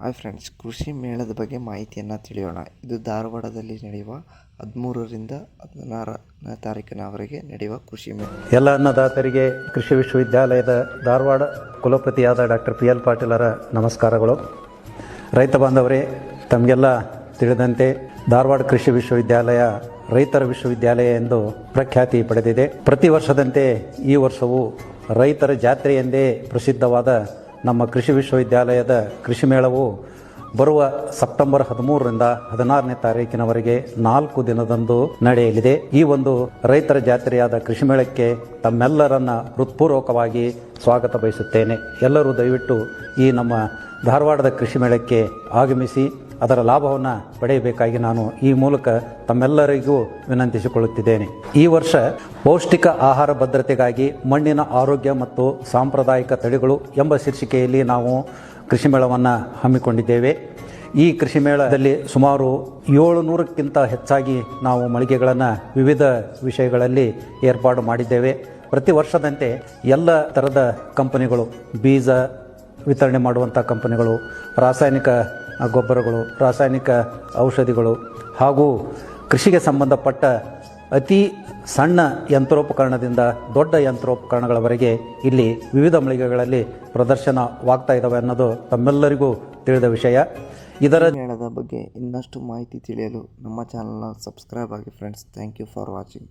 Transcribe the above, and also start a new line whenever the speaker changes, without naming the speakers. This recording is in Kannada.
ಹಾಯ್ ಫ್ರೆಂಡ್ಸ್, ಕೃಷಿ ಮೇಳದ ಬಗ್ಗೆ ಮಾಹಿತಿಯನ್ನು ತಿಳಿಯೋಣ. ಇದು ಧಾರವಾಡದಲ್ಲಿ ನಡೆಯುವ 13ರಿಂದ 16ನೇ ತಾರೀಕಿನವರೆಗೆ ನಡೆಯುವ ಕೃಷಿ ಮೇಳ.
ಎಲ್ಲ ಅನ್ನದಾತರಿಗೆ ಕೃಷಿ ವಿಶ್ವವಿದ್ಯಾಲಯದ ಧಾರವಾಡ ಕುಲಪತಿಯಾದ ಡಾಕ್ಟರ್ PL ಪಾಟೀಲರ ನಮಸ್ಕಾರಗಳು. ರೈತ ಬಾಂಧವರೇ, ತಮಗೆಲ್ಲ ತಿಳಿದಂತೆ ಧಾರವಾಡ ಕೃಷಿ ವಿಶ್ವವಿದ್ಯಾಲಯ ರೈತರ ವಿಶ್ವವಿದ್ಯಾಲಯ ಎಂದು ಪ್ರಖ್ಯಾತಿ ಪಡೆದಿದೆ. ಪ್ರತಿ ವರ್ಷದಂತೆ ಈ ವರ್ಷವೂ ರೈತರ ಜಾತ್ರೆ ಎಂದೇ ಪ್ರಸಿದ್ಧವಾದ ನಮ್ಮ ಕೃಷಿ ವಿಶ್ವವಿದ್ಯಾಲಯದ ಕೃಷಿ ಮೇಳವು ಬರುವ ಸೆಪ್ಟೆಂಬರ್ 13ರಿಂದ 16ನೇ ತಾರೀಕಿನವರೆಗೆ 4 ದಿನದಂದು ನಡೆಯಲಿದೆ. ಈ ಒಂದು ರೈತರ ಜಾತ್ರೆಯಾದ ಕೃಷಿ ಮೇಳಕ್ಕೆ ತಮ್ಮೆಲ್ಲರನ್ನ ಹೃತ್ಪೂರ್ವಕವಾಗಿ ಸ್ವಾಗತ ಬಯಸುತ್ತೇನೆ. ಎಲ್ಲರೂ ದಯವಿಟ್ಟು ಈ ನಮ್ಮ ಧಾರವಾಡದ ಕೃಷಿ ಮೇಳಕ್ಕೆ ಆಗಮಿಸಿ ಅದರ ಲಾಭವನ್ನು ಪಡೆಯಬೇಕಾಗಿ ನಾನು ಈ ಮೂಲಕ ತಮ್ಮೆಲ್ಲರಿಗೂ ವಿನಂತಿಸಿಕೊಳ್ಳುತ್ತಿದ್ದೇನೆ. ಈ ವರ್ಷ ಪೌಷ್ಟಿಕ ಆಹಾರ ಭದ್ರತೆಗಾಗಿ ಮಣ್ಣಿನ ಆರೋಗ್ಯ ಮತ್ತು ಸಾಂಪ್ರದಾಯಿಕ ತಳಿಗಳು ಎಂಬ ಶೀರ್ಷಿಕೆಯಲ್ಲಿ ನಾವು ಕೃಷಿ ಮೇಳವನ್ನು ಹಮ್ಮಿಕೊಂಡಿದ್ದೇವೆ. ಈ ಕೃಷಿ ಮೇಳದಲ್ಲಿ ಸುಮಾರು 700ಕ್ಕಿಂತ ಹೆಚ್ಚಾಗಿ ನಾವು ಮಳಿಗೆಗಳನ್ನು ವಿವಿಧ ವಿಷಯಗಳಲ್ಲಿ ಏರ್ಪಾಡು ಮಾಡಿದ್ದೇವೆ. ಪ್ರತಿ ವರ್ಷದಂತೆ ಎಲ್ಲ ಥರದ ಕಂಪನಿಗಳು, ಬೀಜ ವಿತರಣೆ ಮಾಡುವಂಥ ಕಂಪನಿಗಳು, ರಾಸಾಯನಿಕ ಗೊಬ್ಬರಗಳು, ರಾಸಾಯನಿಕ ಔಷಧಿಗಳು ಹಾಗೂ ಕೃಷಿಗೆ ಸಂಬಂಧಪಟ್ಟ ಅತಿ ಸಣ್ಣ ಯಂತ್ರೋಪಕರಣದಿಂದ ದೊಡ್ಡ ಯಂತ್ರೋಪಕರಣಗಳವರೆಗೆ ಇಲ್ಲಿ ವಿವಿಧ ಮಳಿಗೆಗಳಲ್ಲಿ ಪ್ರದರ್ಶನವಾಗ್ತಾ ಇದ್ದಾವೆ ಅನ್ನೋದು ತಮ್ಮೆಲ್ಲರಿಗೂ ತಿಳಿದ ವಿಷಯ. ಇದರ
ಮೇಳದ ಬಗ್ಗೆ ಇನ್ನಷ್ಟು ಮಾಹಿತಿ ತಿಳಿಯಲು ನಮ್ಮ ಚಾನಲ್ನ ಸಬ್ಸ್ಕ್ರೈಬ್ ಆಗಿ friends. Thank you for watching.